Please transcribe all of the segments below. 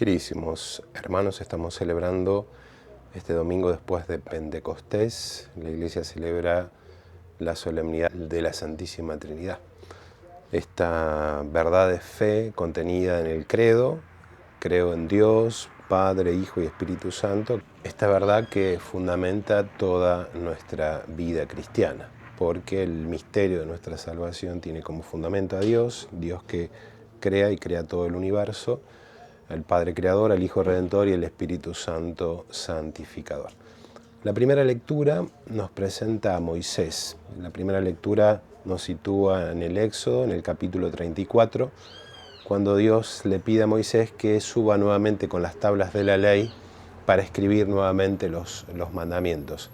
Queridísimos hermanos, estamos celebrando este domingo después de Pentecostés. La Iglesia celebra la solemnidad de la Santísima Trinidad. Esta verdad de fe contenida en el credo, creo en Dios, Padre, Hijo y Espíritu Santo, esta verdad que fundamenta toda nuestra vida cristiana, porque el misterio de nuestra salvación tiene como fundamento a Dios, Dios que crea y crea todo el universo, al Padre Creador, al Hijo Redentor y al Espíritu Santo Santificador. La primera lectura nos presenta a Moisés. La primera lectura nos sitúa en el Éxodo, en el capítulo 34, cuando Dios le pide a Moisés que suba nuevamente con las tablas de la ley para escribir nuevamente los mandamientos.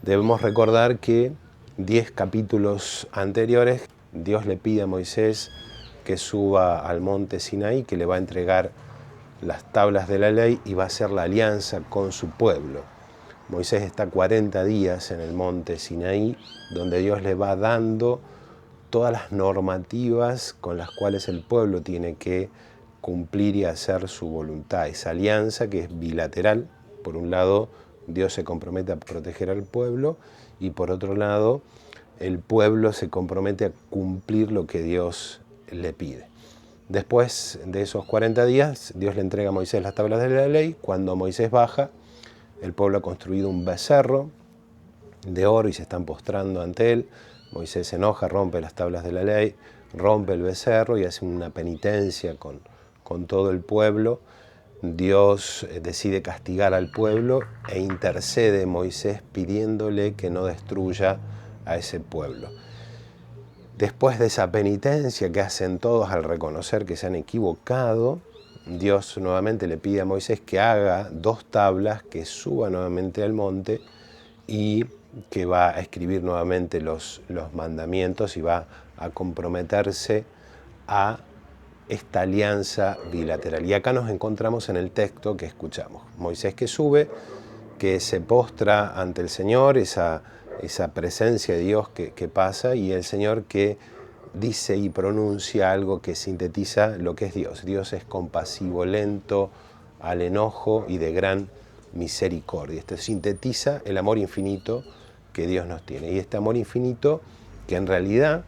Debemos recordar que 10 capítulos anteriores, Dios le pide a Moisés que suba al monte Sinaí, que le va a entregar las tablas de la ley y va a hacer la alianza con su pueblo. Moisés está 40 días en el monte Sinaí, donde Dios le va dando todas las normativas con las cuales el pueblo tiene que cumplir y hacer su voluntad. Esa alianza que es bilateral. Por un lado, Dios se compromete a proteger al pueblo y por otro lado, el pueblo se compromete a cumplir lo que Dios le pide. Después de esos 40 días, Dios le entrega a Moisés las tablas de la ley. Cuando Moisés baja, el pueblo ha construido un becerro de oro y se están postrando ante él. Moisés se enoja, rompe las tablas de la ley, rompe el becerro y hace una penitencia con todo el pueblo. Dios decide castigar al pueblo e intercede Moisés pidiéndole que no destruya a ese pueblo. Después de esa penitencia que hacen todos al reconocer que se han equivocado, Dios nuevamente le pide a Moisés que haga 2 tablas, que suba nuevamente al monte y que va a escribir nuevamente los mandamientos y va a comprometerse a esta alianza bilateral. Y acá nos encontramos en el texto que escuchamos. Moisés que sube, que se postra ante el Señor, esa presencia de Dios que pasa, y el Señor que dice y pronuncia algo que sintetiza lo que es Dios. Dios es compasivo, lento al enojo y de gran misericordia. Esto sintetiza el amor infinito que Dios nos tiene. Y este amor infinito que en realidad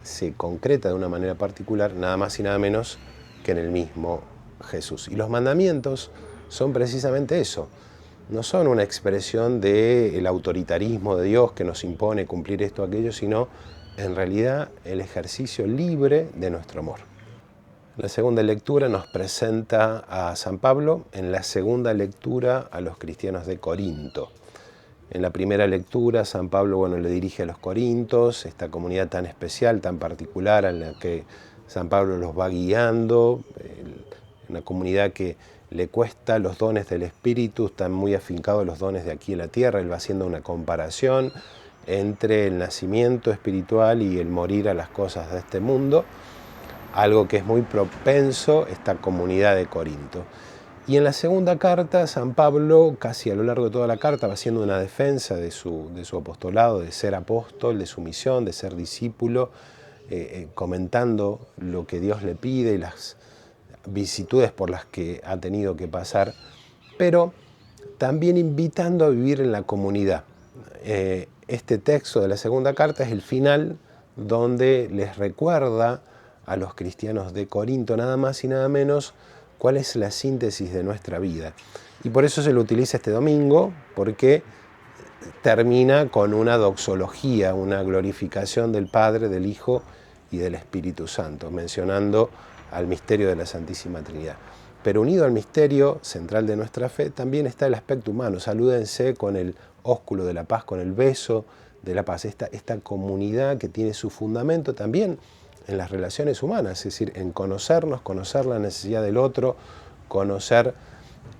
se concreta de una manera particular, nada más y nada menos que en el mismo Jesús. Y los mandamientos son precisamente eso. No son una expresión del autoritarismo de Dios que nos impone cumplir esto o aquello, sino en realidad el ejercicio libre de nuestro amor. La segunda lectura nos presenta a San Pablo, en la segunda lectura a los cristianos de Corinto. En la primera lectura San Pablo le dirige a los corintos, esta comunidad tan especial, tan particular en la que San Pablo los va guiando, una comunidad que le cuesta los dones del Espíritu, están muy afincados los dones de aquí en la tierra. Él va haciendo una comparación entre el nacimiento espiritual y el morir a las cosas de este mundo, algo que es muy propenso esta comunidad de Corinto. Y en la segunda carta, San Pablo, casi a lo largo de toda la carta, va haciendo una defensa de su apostolado, de ser apóstol, de su misión, de ser discípulo, comentando lo que Dios le pide y las vicisitudes por las que ha tenido que pasar, pero también invitando a vivir en la comunidad. Este texto de la segunda carta es el final donde les recuerda a los cristianos de Corinto nada más y nada menos cuál es la síntesis de nuestra vida. Y por eso se lo utiliza este domingo, porque termina con una doxología, una glorificación del Padre, del Hijo y del Espíritu Santo, mencionando al misterio de la Santísima Trinidad. Pero unido al misterio central de nuestra fe también está el aspecto humano. Salúdense con el ósculo de la paz, con el beso de la paz. Esta comunidad que tiene su fundamento también en las relaciones humanas, es decir, en conocernos, conocer la necesidad del otro, conocer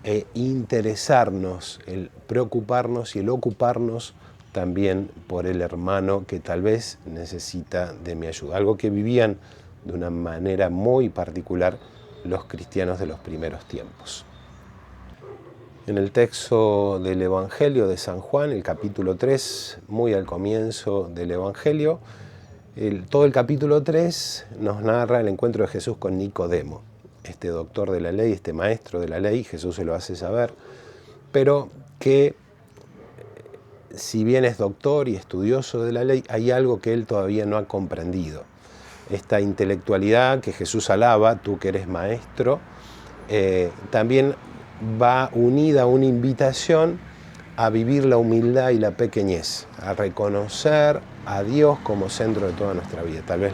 e interesarnos, el preocuparnos y el ocuparnos también por el hermano que tal vez necesita de mi ayuda. Algo que vivían de una manera muy particular los cristianos de los primeros tiempos. En el texto del Evangelio de San Juan, el capítulo 3, muy al comienzo del Evangelio, todo el capítulo 3 nos narra el encuentro de Jesús con Nicodemo. este doctor de la ley, este maestro de la ley, Jesús se lo hace saber, pero que si bien es doctor y estudioso de la ley, hay algo que él todavía no ha comprendido. Esta intelectualidad que Jesús alaba, tú que eres maestro, también va unida a una invitación a vivir la humildad y la pequeñez, a reconocer a Dios como centro de toda nuestra vida. Tal vez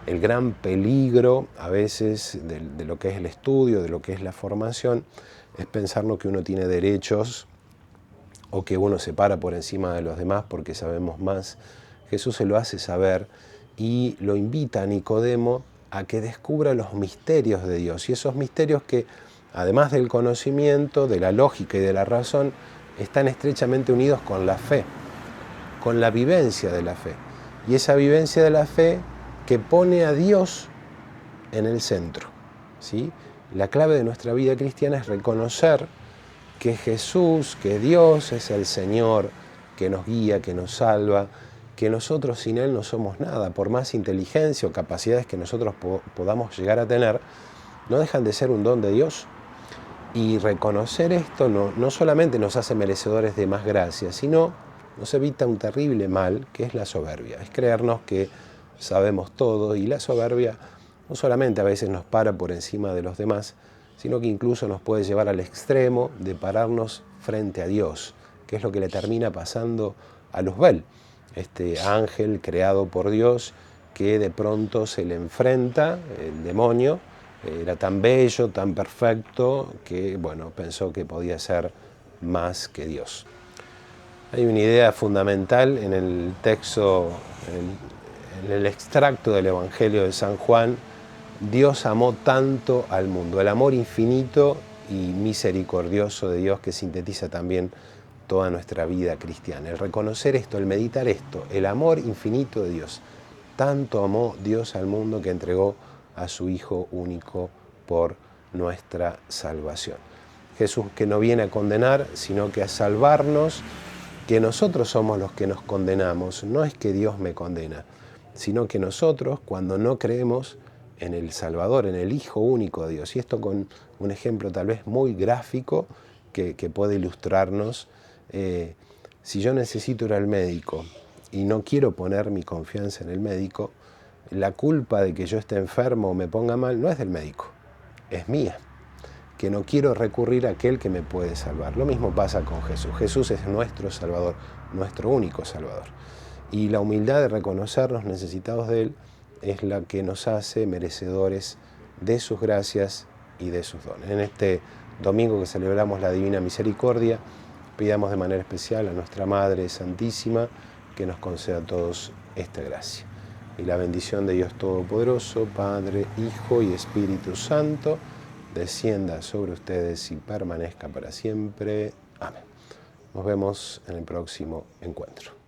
el gran peligro a veces de lo que es el estudio, de lo que es la formación, es pensarnos que uno tiene derechos o que uno se para por encima de los demás porque sabemos más. Jesús se lo hace saber y lo invita a Nicodemo a que descubra los misterios de Dios. Y esos misterios que, además del conocimiento, de la lógica y de la razón, están estrechamente unidos con la fe, con la vivencia de la fe. Y esa vivencia de la fe que pone a Dios en el centro, ¿sí? La clave de nuestra vida cristiana es reconocer que Jesús, que Dios es el Señor, que nos guía, que nos salva, que nosotros sin Él no somos nada. Por más inteligencia o capacidades que nosotros podamos llegar a tener, no dejan de ser un don de Dios. Y reconocer esto no solamente nos hace merecedores de más gracia, sino nos evita un terrible mal, que es la soberbia. Es creernos que sabemos todo, y la soberbia no solamente a veces nos para por encima de los demás, sino que incluso nos puede llevar al extremo de pararnos frente a Dios, que es lo que le termina pasando a Luzbel, este ángel creado por Dios que de pronto se le enfrenta, el demonio. Era tan bello, tan perfecto, que bueno, pensó que podía ser más que Dios. Hay una idea fundamental en el texto, en el extracto del Evangelio de San Juan. Dios amó tanto al mundo, el amor infinito y misericordioso de Dios que sintetiza también toda nuestra vida cristiana. El reconocer esto, el meditar esto, el amor infinito de Dios. Tanto amó Dios al mundo que entregó a su Hijo único por nuestra salvación. Jesús que no viene a condenar, sino que a salvarnos, que nosotros somos los que nos condenamos. No es que Dios me condena, sino que nosotros, cuando no creemos en el Salvador, en el Hijo único de Dios, y esto con un ejemplo tal vez muy gráfico que puede ilustrarnos, si yo necesito ir al médico y no quiero poner mi confianza en el médico, la culpa de que yo esté enfermo o me ponga mal no es del médico, es mía, que no quiero recurrir a aquel que me puede salvar. Lo mismo pasa con Jesús. Jesús es nuestro Salvador, nuestro único Salvador. Y la humildad de reconocernos necesitados de Él es la que nos hace merecedores de sus gracias y de sus dones. En este domingo que celebramos la Divina Misericordia, pidamos de manera especial a nuestra Madre Santísima que nos conceda a todos esta gracia. Y la bendición de Dios Todopoderoso, Padre, Hijo y Espíritu Santo, descienda sobre ustedes y permanezca para siempre. Amén. Nos vemos en el próximo encuentro.